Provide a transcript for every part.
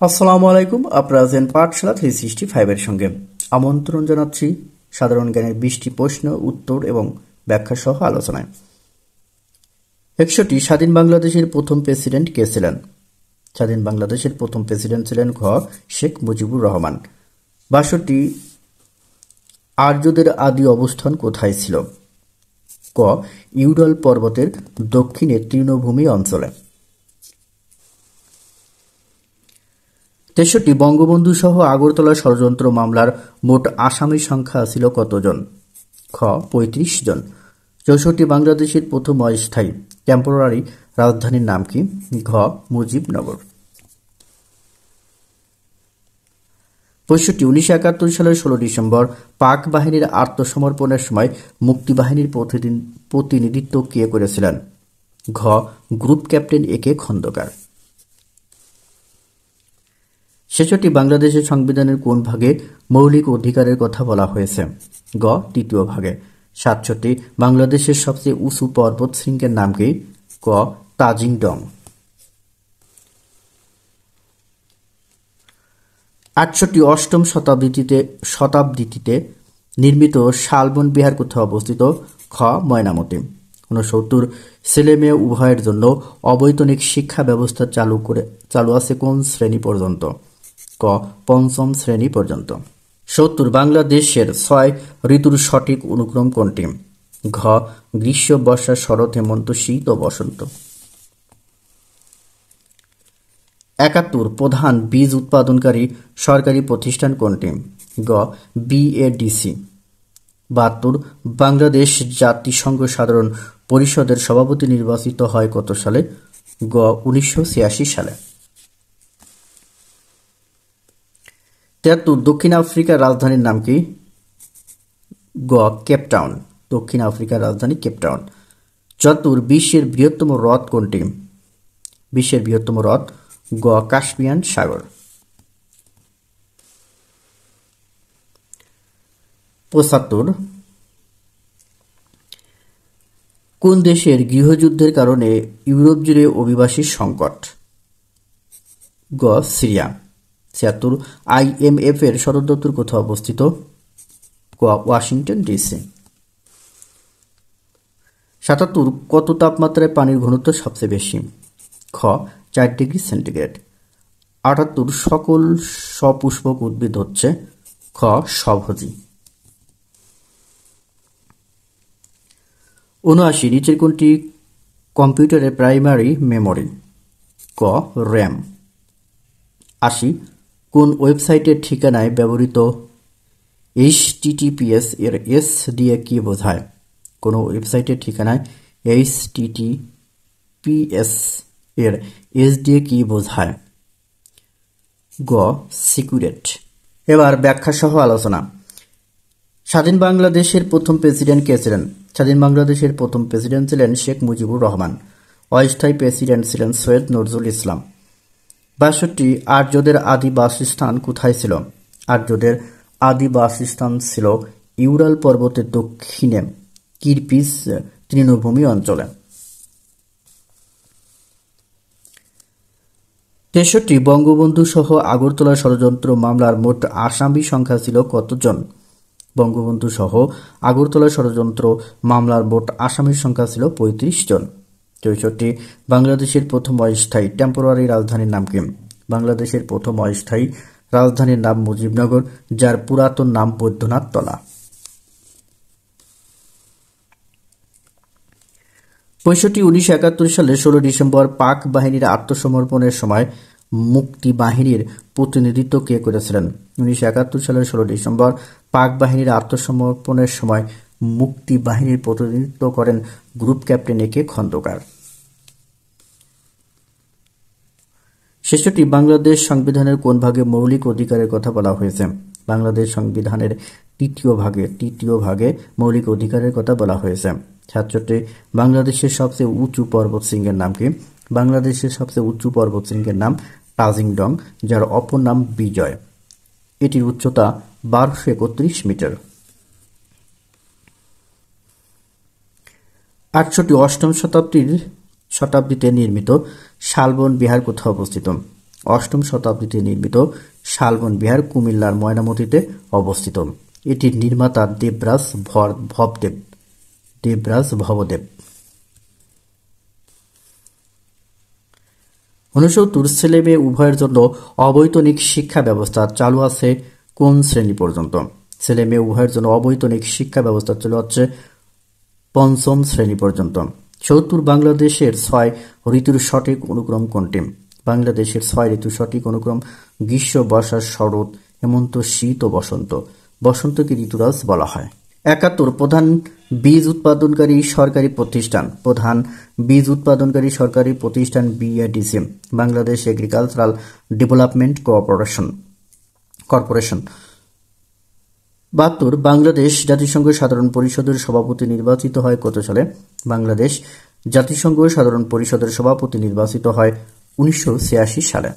আসসালামু আলাইকুম। আপনারা আছেন পাঠশালা 365 এর সঙ্গে। আমন্ত্রণ জানাচ্ছি সাধারণ জ্ঞানের 20টি প্রশ্ন, উত্তর এবং ব্যাখ্যা সহ আলোচনায়। 61 স্বাধীন বাংলাদেশের প্রথম প্রেসিডেন্ট কে ছিলেন? স্বাধীন বাংলাদেশের প্রথম প্রেসিডেন্ট ছিলেন ঘ শেখ মুজিবুর রহমান। 62 আর্যদের আদি অবস্থান কোথায় ছিল? ক ইউরাল পর্বতের দক্ষিণে তৃণভূমি অঞ্চলে। 63 বঙ্গবন্ধু সহ আগরতলা ষড়যন্ত্র মামলার মোট আসামির সংখ্যা ছিল কতজন? খ 35 জন। 64 বাংলাদেশের প্রথম অস্থায়ী টেম্পোরারি রাজধানীর নাম কি? ঘ মুজিবনগর। 65 1971 সালের 16 ডিসেম্বর পাক বাহিনীর আত্মসমর্পণের সময় মুক্তিবাহিনীর প্রতিনিধিত্ব কে করেছিলেন? ঘ গ্রুপ ক্যাপ্টেন এ কে খন্দকার। 66 বাংলাদেশের সংবিধানের কোন ভাগে মৌলিক অধিকারের কথা বলা হয়েছে? গ তৃতীয় ভাগে। 67 বাংলাদেশের সবচেয়ে উঁচু পর্বত শৃঙ্গের নাম কি? ক তাজিং ডং। 68 অষ্টম শতাব্দীতে নির্মিত শালবন বিহার কোথায় অবস্থিত? খ ময়নামতি। 69 ছেলে মেয়ে উভয়ের জন্য অবৈতনিক শিক্ষা ব্যবস্থা চালু আছে কোন শ্রেণী পর্যন্ত? ক পঞ্চম শ্রেণী পর্যন্ত। 70 বাংলাদেশের 6 ঋতুর সঠিক অনুক্রম কোনটি? ঘ গ্রীষ্ম, বর্ষা, শরৎ, হেমন্ত, শীত ও বসন্ত। 71 প্রধান বীজ উৎপাদনকারী সরকারি প্রতিষ্ঠান কোনটি? গ বিএডিসি। 72 বাংলাদেশ জাতিসংঘ সাধারণ পরিষদের সভাপতি নির্বাচিত হয় কত সালে? গ 1986 সালে। 73 দক্ষিণ আফ্রিকার রাজধানীর নাম কি? গ কেপটাউন। দক্ষিণ আফ্রিকার রাজধানী কেপটাউন। 74 বিশ্বের বৃহত্তম হ্রদ কোনটি? বিশ্বের বৃহত্তম হ্রদ গ কাস্পিয়ান সাগর। 75 কোন দেশের গৃহযুদ্ধের কারণে ইউরোপ জুড়ে অভিবাসীর সংকট? গ সিরিয়া। 76 IMF এর সদর দপ্তর কোথায় অবস্থিত? গ ওয়াশিংটন ডিসি। 77 কত তাপমাত্রায় পানির ঘনত্ব সবচেয়ে বেশি? খ 4 ডিগ্রি সেন্টিগ্রেড। 78 সকল সপুষ্পক উদ্ভিদ হচ্ছে? খ স্বভোজী। 79 নিচের কোনটি কম্পিউটারের প্রাইমারি মেমোরি? ক র্যাম। 80 কোন ওয়েবসাইটের ঠিকানায় ব্যবহৃত HTTPS এর এস দিয়ে কি বোঝায়? কোন ওয়েবসাইটের ঠিকানায় HTTPS এর এস দিয়ে কি বোঝায়? গ সিকিউরেট। এবার ব্যাখ্যা সহ আলোচনা। স্বাধীন বাংলাদেশের প্রথম প্রেসিডেন্ট কে ছিলেন? স্বাধীন বাংলাদেশের প্রথম প্রেসিডেন্ট ছিলেন শেখ মুজিবুর রহমান। অস্থায়ী প্রেসিডেন্ট ছিলেন সৈয়দ নজরুল ইসলাম। 62 আর্যদের আদি বাসস্থান কোথায় ছিল? আর্যদের আদি বাসস্থান ছিল ইউরাল পর্বতের দক্ষিণে কিরপিজ তৃণভূমি অঞ্চলে। 63 বঙ্গবন্ধু সহ আগরতলা ষড়যন্ত্র মামলার মোট আসামি সংখ্যা ছিল কতজন? বঙ্গবন্ধু সহ আগরতলা ষড়যন্ত্র মামলার মোট আসামির সংখ্যা ছিল 35 জন। 64 বাংলাদেশের প্রথম অস্থায়ী টেম্পোরারি রাজধানীর নাম কি? বাংলাদেশের প্রথম অস্থায়ী রাজধানীর নাম মুজিবনগর, যার পুরাতন নাম বৈদ্যনাথ তলা। 65 1971 সালের 16 ডিসেম্বর পাক বাহিনীর আত্মসমর্পণের সময় মুক্তি বাহিনীর প্রতিনিধিত্ব কে করেছিলেন? 1971 সালের 16 ডিসেম্বর পাক বাহিনীর আত্মসমর্পণের সময় মুক্তি বাহিনীর প্রতিনিধিত্ব করেন গ্রুপ ক্যাপ্টেন এ কে খন্দকার। 66 বাংলাদেশ সংবিধানের কোন ভাগে মৌলিক অধিকারের কথা বলা হয়েছে? বাংলাদেশ সংবিধানের তৃতীয় ভাগে মৌলিক অধিকারের কথা বলা হয়েছে। 67 বাংলাদেশের সবচেয়ে উঁচু পর্বতশৃঙ্গের নাম কি? বাংলাদেশের সবচেয়ে উঁচু পর্বতশৃঙ্গের নাম তাজিং ডং, যার অপর নাম বিজয়। এটির উচ্চতা 1231 মিটার। 68 অষ্টম শতাব্দীতে নির্মিত শালবন বিহার কোথায় অবস্থিত? খ অষ্টম শতাব্দীতে নির্মিত শালবন বিহার কুমিল্লার ময়নামতিতে অবস্থিত। এটির নির্মাতা দেবরাজ ভবদেব। 69 ছেলে মেয়ে উভয়ের জন্য অবৈতনিক শিক্ষা ব্যবস্থা চালু আছে কোন শ্রেণী পর্যন্ত? ছেলে মেয়ে উভয়ের জন্য অবৈতনিক শিক্ষা ব্যবস্থা চালু হচ্ছে 5ম শ্রেণী পর্যন্ত। 70 বাংলাদেশের 6 ঋতুর সঠিক অনুক্রম কোনটি? বাংলাদেশের 6 ঋতুর সঠিক অনুক্রম গ্রীষ্ম, বর্ষা, শরৎ, হেমন্ত, শীত ও বসন্ত। বসন্তকে ঋতুরাজ বলা হয়। 71 প্রধান বীজ উৎপাদনকারী সরকারি প্রতিষ্ঠান BADC, Bangladesh agricultural development corporation. 72 Bangladesh জাতিসংঘ সাধারণ পরিষদের সভাপতি নির্বাচিত হয় কত সালে? বাংলাদেশ জাতিসংঘ সাধারণ পরিষদের সভাপতি নির্বাচিত হয় 1986 সালে।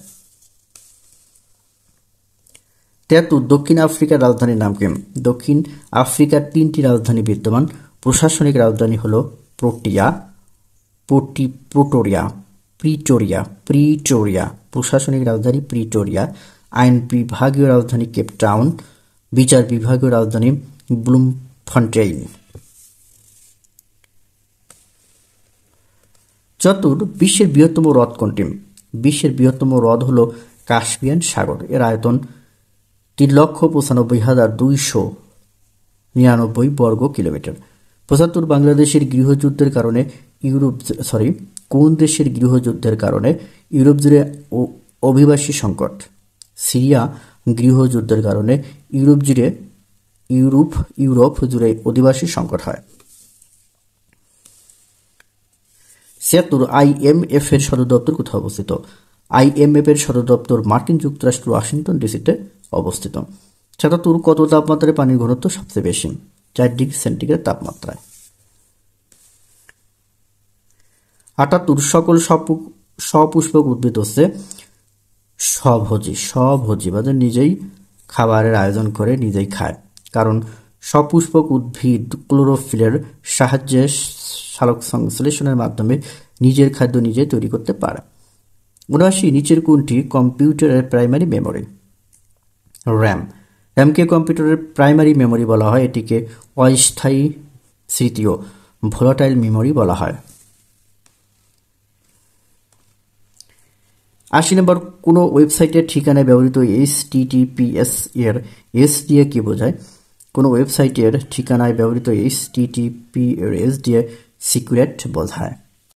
73 দক্ষিণ আফ্রিকার রাজধানীর নাম কি? দক্ষিণ আফ্রিকার 3টি রাজধানী বিদ্যমান। প্রশাসনিক রাজধানী হল প্রিটোরিয়া। প্রশাসনিক রাজধানী প্রিটোরিয়া। আইন বিভাগীয় রাজধানী কেপ টাউন। বিচার বিভাগীয় রাজধানী ব্লুমফন্টেইন। 74 বিশ্বের বৃহত্তম হ্রদ কোনটি? বিশ্বের বৃহত্তম হ্রদ হল কাস্পিয়ান সাগর। এর আয়তন 3,95,299 বর্গ কিলোমিটার। 75 বাংলাদেশের গৃহযুদ্ধের কারণে কোন দেশের গৃহযুদ্ধের কারণে ইউরোপ জুড়ে অভিবাসী সংকট? সিরিয়া গৃহযুদ্ধের কারণে ইউরোপ জুড়ে অধিবাসী সংকট হয়। 76 IMF এর সদর দপ্তর কোথায় অবস্থিত? IMF এর সদর দপ্তর মার্কিন যুক্তরাষ্ট্র ওয়াশিংটন ডিসিতে অবস্থিত। 77 কত তাপমাত্রায় পানির ঘনত্ব সবচেয়ে বেশি? 4 ডিগ্রি সেন্টিগ্রেড তাপমাত্রায়। 78 সকল সপুষ্পক উদ্ভিদ হচ্ছে স্বভোজী, মানে নিজেই খাবারের আয়োজন করে নিজেই খায়। কারণ সপুষ্পক উদ্ভিদ ক্লোরোফিলের সাহায্যে সালোক সংশ্লেষণের মাধ্যমে নিজের খাদ্য নিজে তৈরি করতে পারে। 79 নিচের কোনটি কম্পিউটারের প্রাইমারি মেমোরি? র্যামকে কম্পিউটারের প্রাইমারি মেমোরি বলা হয়। এটিকে অস্থায়ী স্মৃতি ও ভোলাটাইল মেমোরি বলা হয়। 80 নম্বর কোনো ওয়েবসাইটের ঠিকানায় ব্যবহৃত HTTPS এর S দিয়ে কি বোঝায়? কোনো ওয়েবসাইটের ঠিকানায় ব্যবহৃত HTTP এর S দিয়ে সিক্রেট বোঝায়।